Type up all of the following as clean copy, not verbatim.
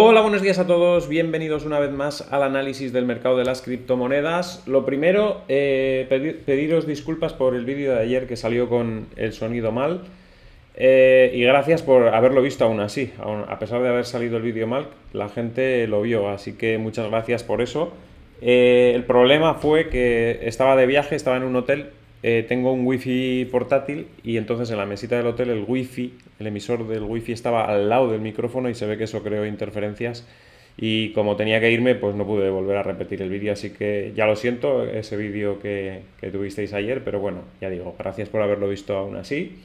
Hola, buenos días a todos, bienvenidos una vez más al análisis del mercado de las criptomonedas. Lo primero, pediros disculpas por el vídeo de ayer que salió con el sonido mal, y gracias por haberlo visto aún así. A pesar de haber salido el vídeo mal, la gente lo vio, así que muchas gracias por eso. El problema fue que estaba de viaje, estaba en un hotel. Tengo un wifi portátil y entonces en la mesita del hotel el wifi, el emisor del wifi estaba al lado del micrófono y se ve que eso creó interferencias y como tenía que irme pues no pude volver a repetir el vídeo, así que ya lo siento ese vídeo que tuvisteis ayer, pero bueno, ya digo, gracias por haberlo visto aún así.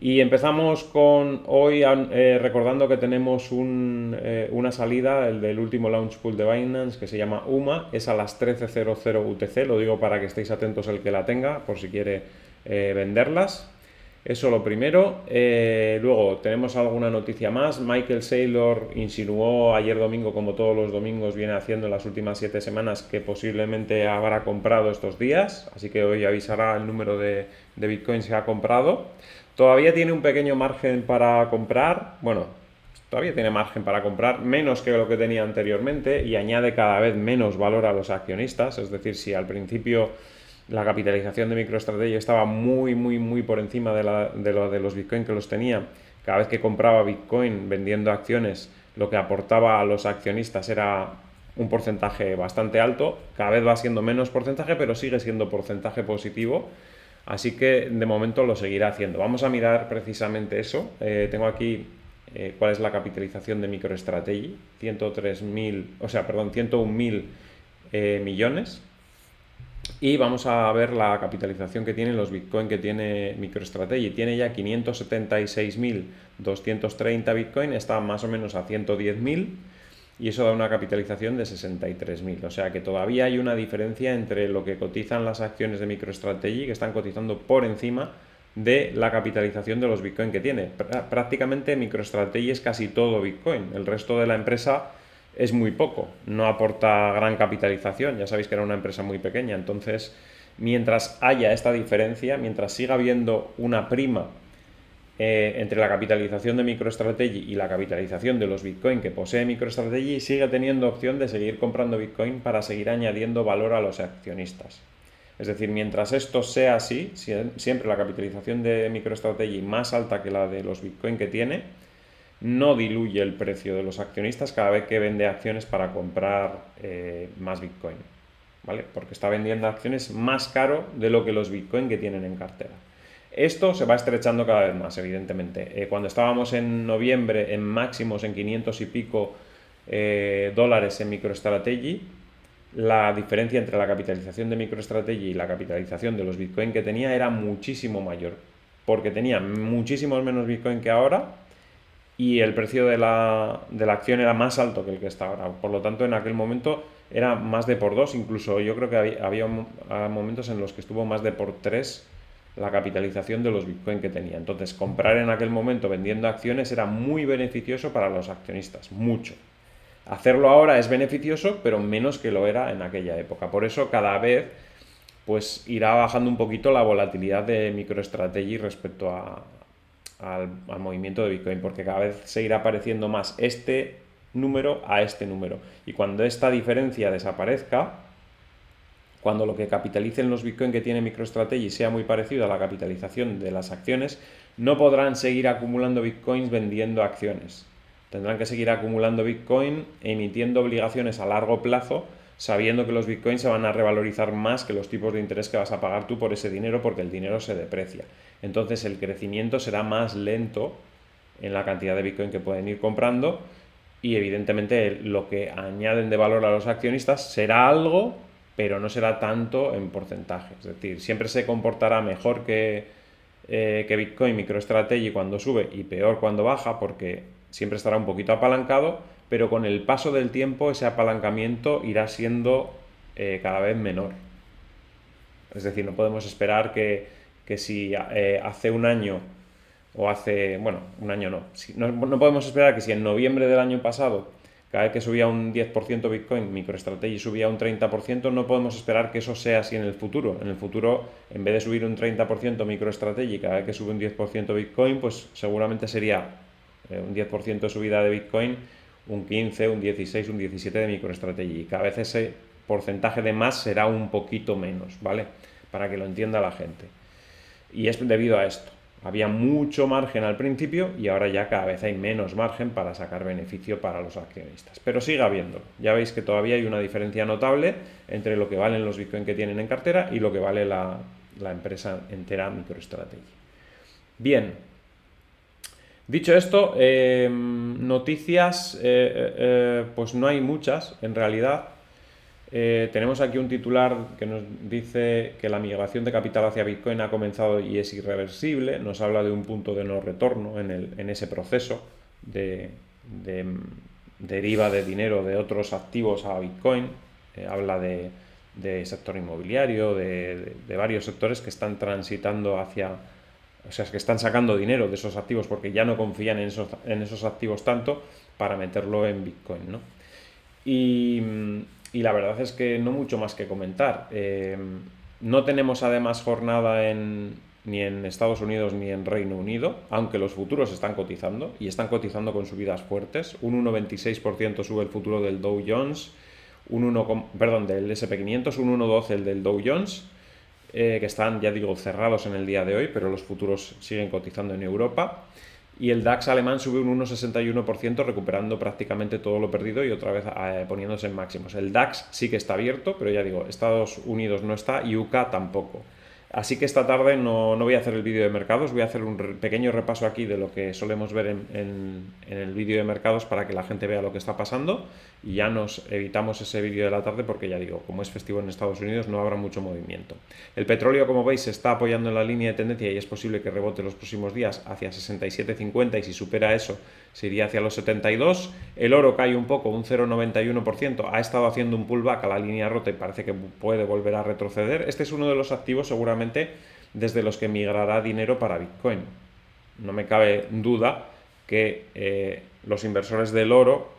Y empezamos con hoy recordando que tenemos una salida, el del último launch pool de Binance, que se llama UMA, es a las 13:00 UTC, lo digo para que estéis atentos el que la tenga, por si quiere venderlas. Eso lo primero. Luego tenemos alguna noticia más. Michael Saylor insinuó ayer domingo, como todos los domingos viene haciendo en las últimas 7 semanas, que posiblemente habrá comprado estos días, así que hoy avisará el número de bitcoins que ha comprado. Todavía tiene un pequeño margen para comprar, bueno, todavía tiene margen para comprar, menos que lo que tenía anteriormente, y añade cada vez menos valor a los accionistas. Es decir, si al principio la capitalización de MicroStrategy estaba muy por encima de los Bitcoin que los tenía, cada vez que compraba Bitcoin vendiendo acciones, lo que aportaba a los accionistas era un porcentaje bastante alto. Cada vez va siendo menos porcentaje, pero sigue siendo porcentaje positivo. Así que de momento lo seguirá haciendo. Vamos a mirar precisamente eso. Tengo aquí cuál es la capitalización de MicroStrategy. 103.000, o sea, perdón, 101.000 millones. Y vamos a ver la capitalización que tienen los Bitcoin que tiene MicroStrategy. Tiene ya 576.230 Bitcoin, está más o menos a 110.000 y eso da una capitalización de 63.000. O sea que todavía hay una diferencia entre lo que cotizan las acciones de MicroStrategy, que están cotizando por encima de la capitalización de los Bitcoin que tiene. Prácticamente MicroStrategy es casi todo Bitcoin. El resto de la empresa es muy poco, no aporta gran capitalización, ya sabéis que era una empresa muy pequeña, entonces mientras haya esta diferencia, mientras siga habiendo una prima entre la capitalización de MicroStrategy y la capitalización de los Bitcoin que posee MicroStrategy, sigue teniendo opción de seguir comprando Bitcoin para seguir añadiendo valor a los accionistas. Es decir, mientras esto sea así, siempre la capitalización de MicroStrategy más alta que la de los Bitcoin que tiene, no diluye el precio de los accionistas cada vez que vende acciones para comprar más Bitcoin, ¿vale? Porque está vendiendo acciones más caro de lo que los Bitcoin que tienen en cartera. Esto se va estrechando cada vez más, evidentemente. Cuando estábamos en noviembre en máximos en 500 y pico dólares en MicroStrategy, la diferencia entre la capitalización de MicroStrategy y la capitalización de los Bitcoin que tenía era muchísimo mayor, porque tenía muchísimos menos Bitcoin que ahora y el precio de la acción era más alto que el que está ahora. Por lo tanto, en aquel momento era más de por dos, incluso yo creo que había momentos en los que estuvo más de por tres la capitalización de los Bitcoin que tenía. Entonces, comprar en aquel momento vendiendo acciones era muy beneficioso para los accionistas, mucho. Hacerlo ahora es beneficioso, pero menos que lo era en aquella época. Por eso cada vez pues irá bajando un poquito la volatilidad de MicroStrategy respecto al movimiento de Bitcoin, porque cada vez se irá pareciendo más este número a este número. Y cuando esta diferencia desaparezca, cuando lo que capitalicen los Bitcoin que tiene MicroStrategy sea muy parecido a la capitalización de las acciones, no podrán seguir acumulando Bitcoins vendiendo acciones. Tendrán que seguir acumulando Bitcoin emitiendo obligaciones a largo plazo, sabiendo que los Bitcoins se van a revalorizar más que los tipos de interés que vas a pagar tú por ese dinero, porque el dinero se deprecia. Entonces el crecimiento será más lento en la cantidad de Bitcoin que pueden ir comprando y evidentemente lo que añaden de valor a los accionistas será algo, pero no será tanto en porcentaje. Es decir, siempre se comportará mejor que Bitcoin MicroStrategy cuando sube y peor cuando baja, porque siempre estará un poquito apalancado, pero con el paso del tiempo ese apalancamiento irá siendo cada vez menor. Es decir, no podemos esperar que si hace un año o hace, bueno, un año no. No podemos esperar que si en noviembre del año pasado, cada vez que subía un 10% Bitcoin, MicroStrategy subía un 30%, no podemos esperar que eso sea así en el futuro. En el futuro, en vez de subir un 30% MicroStrategy, cada vez que sube un 10% Bitcoin, pues seguramente sería un 10% de subida de Bitcoin, un 15, un 16, un 17 de MicroStrategy. Cada vez ese porcentaje de más será un poquito menos, ¿vale? Para que lo entienda la gente. Y es debido a esto. Había mucho margen al principio y ahora ya cada vez hay menos margen para sacar beneficio para los accionistas. Pero sigue habiéndolo. Ya veis que todavía hay una diferencia notable entre lo que valen los Bitcoin que tienen en cartera y lo que vale la empresa entera MicroStrategy. Bien. Dicho esto, noticias, pues no hay muchas en realidad. Tenemos aquí un titular que nos dice que la migración de capital hacia Bitcoin ha comenzado y es irreversible. Nos habla de un punto de no retorno en ese proceso de deriva de dinero de otros activos a Bitcoin. Habla de sector inmobiliario, de varios sectores que están transitando hacia... O sea, es que están sacando dinero de esos activos porque ya no confían en esos activos tanto para meterlo en Bitcoin, ¿no? Y la verdad es que no mucho más que comentar. No tenemos además jornada ni en Estados Unidos ni en Reino Unido, aunque los futuros están cotizando y están cotizando con subidas fuertes. Un 1,26% sube el futuro del Dow Jones, del SP500, un 1,12 el del Dow Jones, que están, ya digo, cerrados en el día de hoy, pero los futuros siguen cotizando en Europa. Y el DAX alemán sube un 1,61%, recuperando prácticamente todo lo perdido y otra vez poniéndose en máximos. El DAX sí que está abierto, pero ya digo, Estados Unidos no está y UK tampoco. Así que esta tarde no voy a hacer el vídeo de mercados, voy a hacer un pequeño repaso aquí de lo que solemos ver en el vídeo de mercados para que la gente vea lo que está pasando y ya nos evitamos ese vídeo de la tarde porque ya digo, como es festivo en Estados Unidos no habrá mucho movimiento. El petróleo, como veis, se está apoyando en la línea de tendencia y es posible que rebote los próximos días hacia 67,50 y si supera eso se iría hacia los 72. El oro cae un poco, un 0,91%, ha estado haciendo un pullback a la línea rota y parece que puede volver a retroceder. Este es uno de los activos seguramente desde los que migrará dinero para Bitcoin. No me cabe duda que los inversores del oro,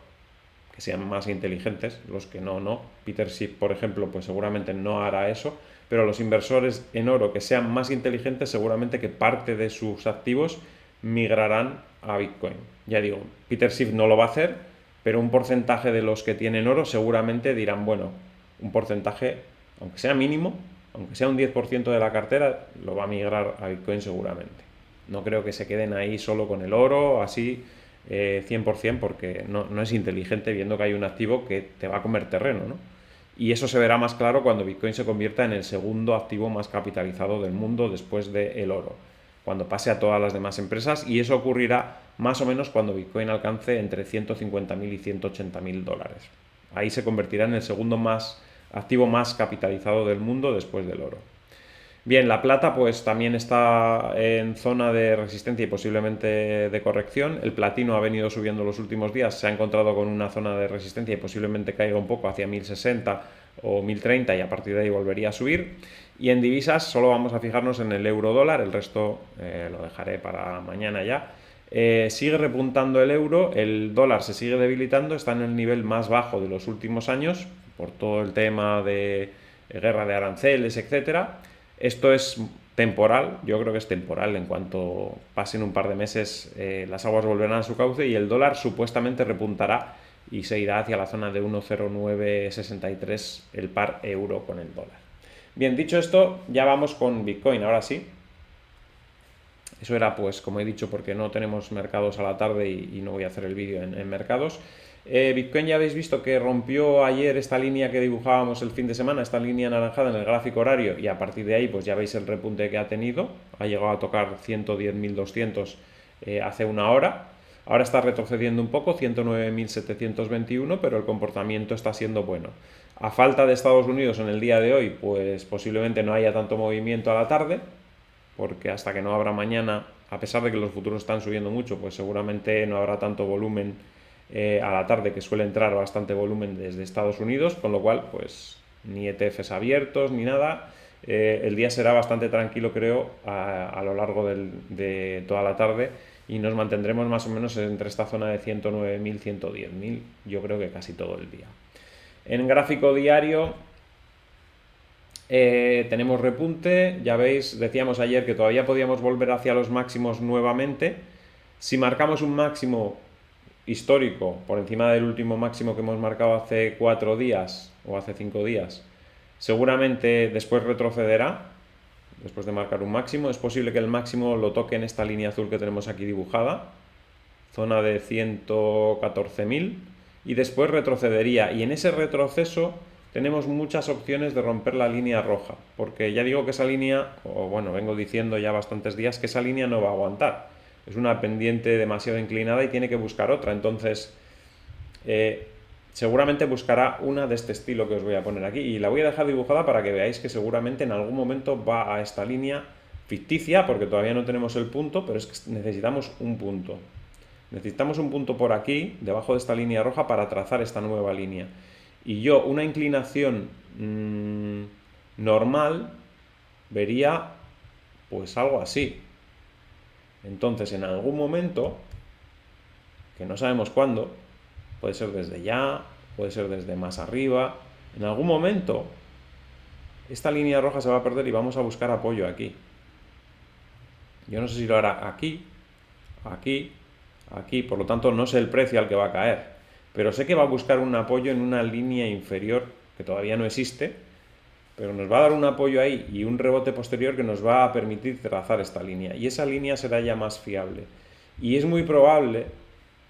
que sean más inteligentes, los que no. Peter Schiff, por ejemplo, pues seguramente no hará eso, pero los inversores en oro que sean más inteligentes, seguramente que parte de sus activos migrarán a Bitcoin. Ya digo, Peter Schiff no lo va a hacer, pero un porcentaje de los que tienen oro seguramente dirán, bueno, un porcentaje, aunque sea mínimo, aunque sea un 10% de la cartera, lo va a migrar a Bitcoin seguramente. No creo que se queden ahí solo con el oro, así 100%, porque no es inteligente viendo que hay un activo que te va a comer terreno, ¿no? Y eso se verá más claro cuando Bitcoin se convierta en el segundo activo más capitalizado del mundo después del oro, cuando pase a todas las demás empresas, y eso ocurrirá más o menos cuando Bitcoin alcance entre 150.000 y 180.000 dólares. Ahí se convertirá en el segundo activo más capitalizado del mundo después del oro. Bien, la plata pues también está en zona de resistencia y posiblemente de corrección. El platino ha venido subiendo los últimos días, se ha encontrado con una zona de resistencia y posiblemente caiga un poco hacia 1060 o 1030 y a partir de ahí volvería a subir. Y en divisas solo vamos a fijarnos en el euro dólar, el resto lo dejaré para mañana ya. Sigue repuntando el euro, el dólar se sigue debilitando, está en el nivel más bajo de los últimos años por todo el tema de guerra de aranceles, etcétera. Esto es temporal, yo creo que es temporal, en cuanto pasen un par de meses las aguas volverán a su cauce y el dólar supuestamente repuntará y se irá hacia la zona de 1,0963 el par euro con el dólar. Bien, dicho esto, ya vamos con Bitcoin, ahora sí. Eso era, pues, como he dicho, porque no tenemos mercados a la tarde y no voy a hacer el vídeo en mercados. Bitcoin ya habéis visto que rompió ayer esta línea que dibujábamos el fin de semana, esta línea anaranjada en el gráfico horario y a partir de ahí pues ya veis el repunte que ha tenido, ha llegado a tocar 110.200 hace una hora, ahora está retrocediendo un poco, 109.721, pero el comportamiento está siendo bueno. A falta de Estados Unidos en el día de hoy, pues posiblemente no haya tanto movimiento a la tarde, porque hasta que no abra mañana, a pesar de que los futuros están subiendo mucho, pues seguramente no habrá tanto volumen a la tarde, que suele entrar bastante volumen desde Estados Unidos, con lo cual pues ni ETFs abiertos ni nada. El día será bastante tranquilo, creo, a lo largo de toda la tarde y nos mantendremos más o menos entre esta zona de 109.000, 110.000, yo creo que casi todo el día. En gráfico diario tenemos repunte, ya veis, decíamos ayer que todavía podíamos volver hacia los máximos nuevamente. Si marcamos un máximo histórico por encima del último máximo que hemos marcado hace 4 días o hace 5 días, seguramente después retrocederá, después de marcar un máximo. Es posible que el máximo lo toque en esta línea azul que tenemos aquí dibujada, zona de 114.000, y después retrocedería. Y en ese retroceso tenemos muchas opciones de romper la línea roja, porque ya digo que esa línea, o bueno, vengo diciendo ya bastantes días que esa línea no va a aguantar. Es una pendiente demasiado inclinada y tiene que buscar otra. Entonces, seguramente buscará una de este estilo que os voy a poner aquí, y la voy a dejar dibujada para que veáis que seguramente en algún momento va a esta línea ficticia, porque todavía no tenemos el punto, pero es que necesitamos un punto. Necesitamos un punto por aquí, debajo de esta línea roja, para trazar esta nueva línea. Y yo una inclinación normal vería pues algo así. Entonces, en algún momento, que no sabemos cuándo, puede ser desde ya, puede ser desde más arriba, en algún momento esta línea roja se va a perder y vamos a buscar apoyo aquí. Yo no sé si lo hará aquí, aquí, aquí, por lo tanto no sé el precio al que va a caer, pero sé que va a buscar un apoyo en una línea inferior que todavía no existe, pero nos va a dar un apoyo ahí y un rebote posterior que nos va a permitir trazar esta línea, y esa línea será ya más fiable. Y es muy probable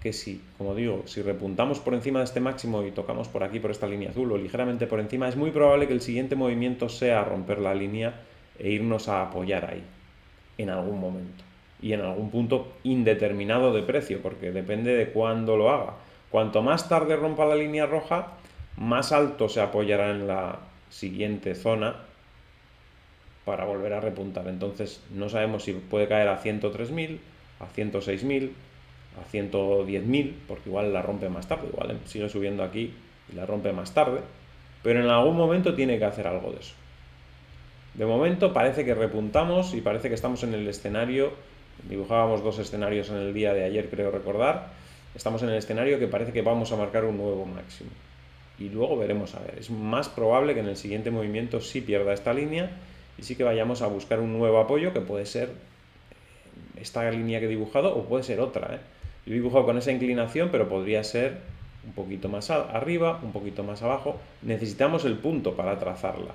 que si, como digo, si repuntamos por encima de este máximo y tocamos por aquí, por esta línea azul, o ligeramente por encima, es muy probable que el siguiente movimiento sea romper la línea e irnos a apoyar ahí, en algún momento, y en algún punto indeterminado de precio, porque depende de cuándo lo haga. Cuanto más tarde rompa la línea roja, más alto se apoyará en la siguiente zona para volver a repuntar. Entonces no sabemos si puede caer a 103.000, a 106.000, a 110.000, porque igual la rompe más tarde, igual sigue subiendo aquí y la rompe más tarde, pero en algún momento tiene que hacer algo de eso. De momento parece que repuntamos y parece que estamos en el escenario, dibujábamos dos escenarios en el día de ayer, creo recordar, estamos en el escenario que parece que vamos a marcar un nuevo máximo. Y luego veremos a ver, es más probable que en el siguiente movimiento sí pierda esta línea y sí que vayamos a buscar un nuevo apoyo, que puede ser esta línea que he dibujado o puede ser otra. Yo he dibujado con esa inclinación, pero podría ser un poquito más arriba, un poquito más abajo. Necesitamos el punto para trazarla,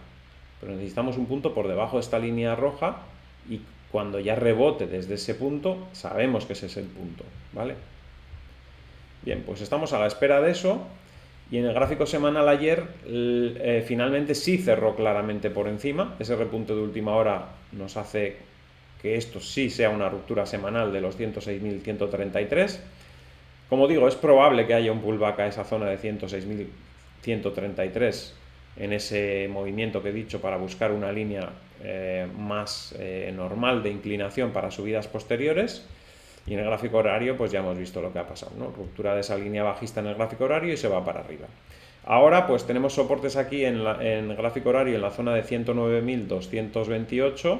pero necesitamos un punto por debajo de esta línea roja, y cuando ya rebote desde ese punto, sabemos que ese es el punto, ¿vale? Bien, pues estamos a la espera de eso, y en el gráfico semanal ayer finalmente sí cerró claramente por encima. Ese repunte de última hora nos hace que esto sí sea una ruptura semanal de los 106.133. Como digo, es probable que haya un pullback a esa zona de 106.133 en ese movimiento que he dicho, para buscar una línea más normal de inclinación para subidas posteriores. Y en el gráfico horario pues ya hemos visto lo que ha pasado, ¿no? Ruptura de esa línea bajista en el gráfico horario y se va para arriba. Ahora pues tenemos soportes aquí en el gráfico horario en la zona de 109.228,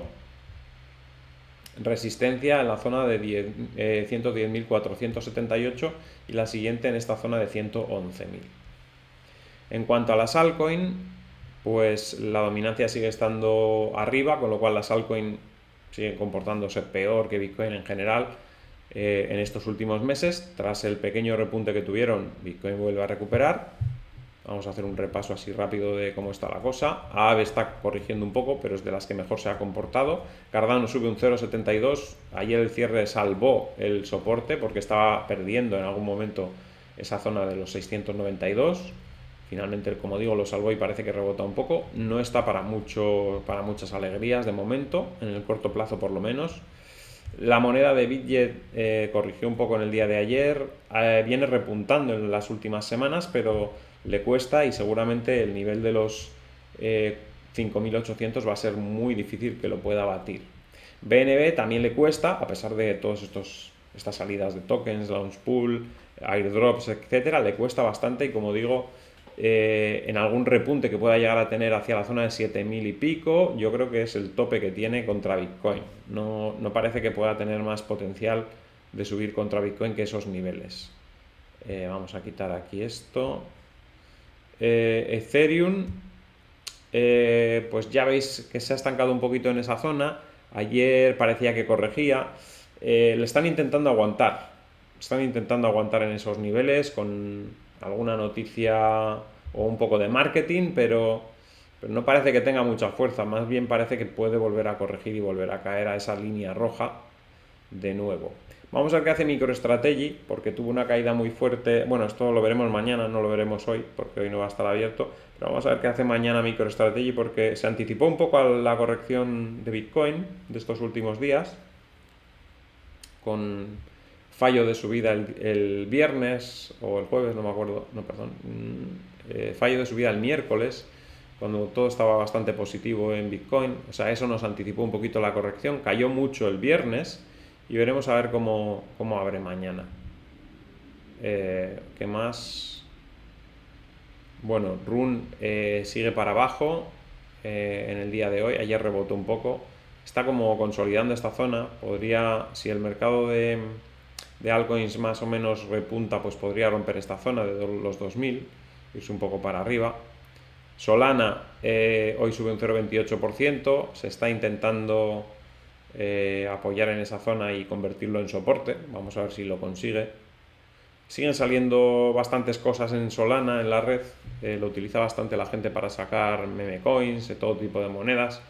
resistencia en la zona de 110.478 y la siguiente en esta zona de 111.000. En cuanto a las altcoins, pues la dominancia sigue estando arriba, con lo cual las altcoins siguen comportándose peor que Bitcoin en general. En estos últimos meses, tras el pequeño repunte que tuvieron, Bitcoin vuelve a recuperar. Vamos a hacer un repaso así rápido de cómo está la cosa. Aave está corrigiendo un poco, pero es de las que mejor se ha comportado. Cardano sube un 0,72. Ayer el cierre salvó el soporte porque estaba perdiendo en algún momento esa zona de los 692. Finalmente, como digo, lo salvó y parece que rebota un poco. No está para muchas alegrías de momento, en el corto plazo por lo menos. La moneda de Bitget corrigió un poco en el día de ayer, viene repuntando en las últimas semanas, pero le cuesta, y seguramente el nivel de los 5.800 va a ser muy difícil que lo pueda batir. BNB también le cuesta, a pesar de todas estas salidas de tokens, launch pool, airdrops, etcétera, le cuesta bastante, y como digo, en algún repunte que pueda llegar a tener hacia la zona de 7.000 y pico, yo creo que es el tope que tiene contra Bitcoin. No parece que pueda tener más potencial de subir contra Bitcoin que esos niveles. Vamos a quitar aquí esto. Ethereum, pues ya veis que se ha estancado un poquito en esa zona. Ayer parecía que corregía. Le están intentando aguantar. están intentando aguantar en esos niveles con alguna noticia o un poco de marketing, pero no parece que tenga mucha fuerza, más bien parece que puede volver a corregir y volver a caer a esa línea roja de nuevo. Vamos a ver qué hace MicroStrategy, porque tuvo una caída muy fuerte. Bueno, esto lo veremos mañana, no lo veremos hoy, porque hoy no va a estar abierto. Pero vamos a ver qué hace mañana MicroStrategy, porque se anticipó un poco a la corrección de Bitcoin de estos últimos días, con fallo de subida el viernes o el jueves, no me acuerdo, no, perdón, fallo de subida el miércoles, cuando todo estaba bastante positivo en Bitcoin. O sea, eso nos anticipó un poquito la corrección, cayó mucho el viernes y veremos a ver cómo abre mañana. ¿Qué más? Bueno, RUN sigue para abajo en el día de hoy, ayer rebotó un poco, está como consolidando esta zona. Podría, si el mercado de altcoins más o menos repunta, pues podría romper esta zona de los 2000, irse un poco para arriba. Solana hoy sube un 0,28%, se está intentando apoyar en esa zona y convertirlo en soporte. Vamos a ver si lo consigue. Siguen saliendo bastantes cosas en Solana, en la red. Lo utiliza bastante la gente para sacar meme coins, todo tipo de monedas.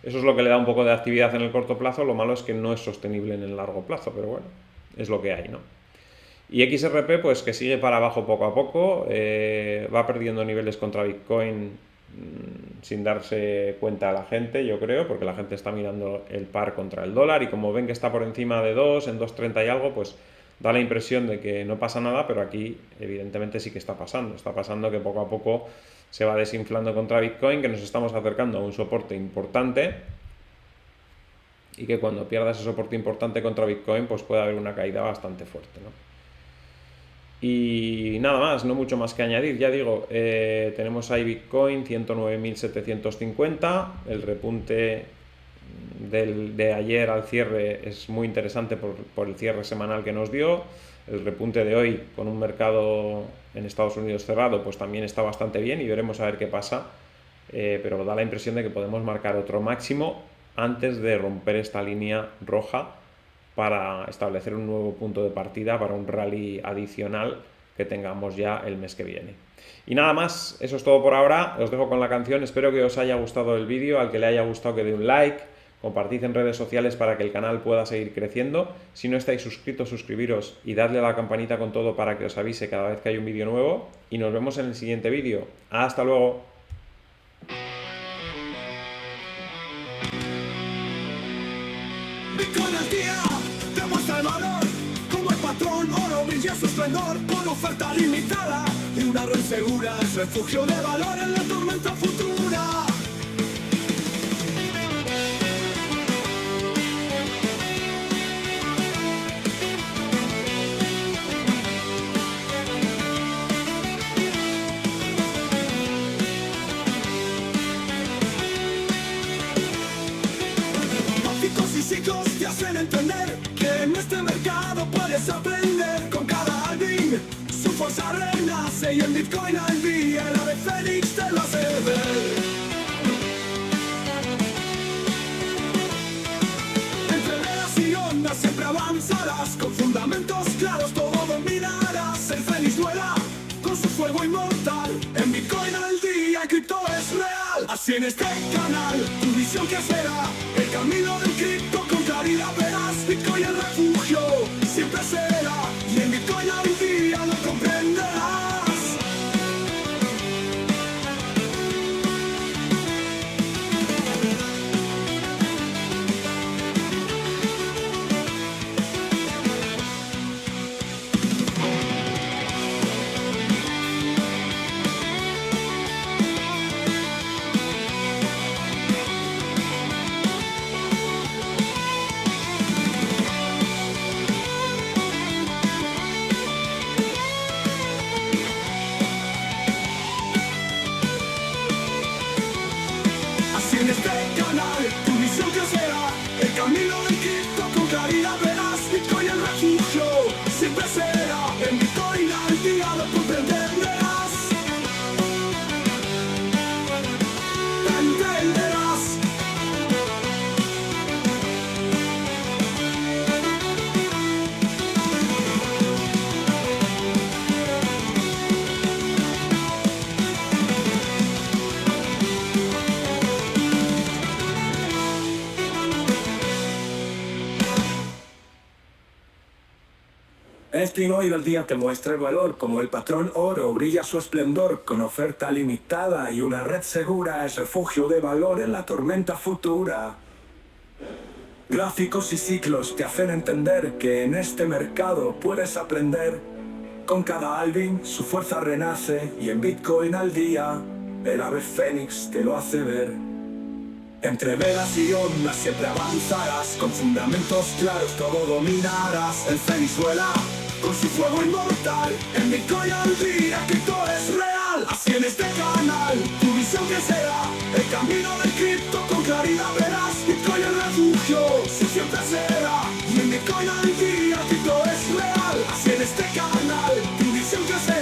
Eso es lo que le da un poco de actividad en el corto plazo. Lo malo es que no es sostenible en el largo plazo, pero bueno, es lo que hay, ¿no? Y XRP, pues que sigue para abajo poco a poco, va perdiendo niveles contra Bitcoin sin darse cuenta a la gente, yo creo, porque la gente está mirando el par contra el dólar y como ven que está por encima de 2, en 2,30 y algo, pues da la impresión de que no pasa nada, pero aquí evidentemente sí que está pasando. Está pasando que poco a poco se va desinflando contra Bitcoin, que nos estamos acercando a un soporte importante y que cuando pierda ese soporte importante contra Bitcoin, pues puede haber una caída bastante fuerte, ¿no? Y nada más, no mucho más que añadir. Ya digo, tenemos ahí Bitcoin 109.750. El repunte de ayer al cierre es muy interesante por el cierre semanal que nos dio. El repunte de hoy con un mercado en Estados Unidos cerrado pues también está bastante bien y veremos a ver qué pasa. Pero da la impresión de que podemos marcar otro máximo antes de romper esta línea roja, para establecer un nuevo punto de partida para un rally adicional que tengamos ya el mes que viene. Y nada más, eso es todo por ahora. Os dejo con la canción. Espero que os haya gustado el vídeo. Al que le haya gustado, que dé un like, compartid en redes sociales para que el canal pueda seguir creciendo. Si no estáis suscritos, suscribiros y dadle a la campanita con todo para que os avise cada vez que hay un vídeo nuevo. Y nos vemos en el siguiente vídeo. ¡Hasta luego! Bitcoin al día, demuestra el valor, como el patrón, oro brilla su esplendor, por oferta limitada, y una red segura es refugio de valor en la tormenta futura. Ciclos te hacen entender que en este mercado puedes aprender. Con cada halving su fuerza renace y en Bitcoin al día el ave fénix te lo hace ver. Entre velas y ondas siempre avanzarás, con fundamentos claros todo dominarás. El fénix vuela con su fuego inmortal, en Bitcoin al día el cripto es real. Así en este canal, tu visión que será el camino del cripto con claridad verás. Bitcoin el refugio siempre será, y en Bitcoin al día lo comprenderás. El trinoide del día te muestra el valor, como el patrón oro brilla su esplendor, con oferta limitada y una red segura, es refugio de valor en la tormenta futura. Gráficos y ciclos te hacen entender que en este mercado puedes aprender. Con cada halving su fuerza renace y en Bitcoin al día el ave fénix te lo hace ver. Entre velas y ondas siempre avanzarás, con fundamentos claros todo dominarás. El fénix vuela con su fuego inmortal, en Bitcoin al día cripto es real. Así en este canal tu visión crecerá, el camino del cripto con claridad verás. Bitcoin el refugio, si siempre será, y en Bitcoin al día cripto es real. Así en este canal tu visión crecerá.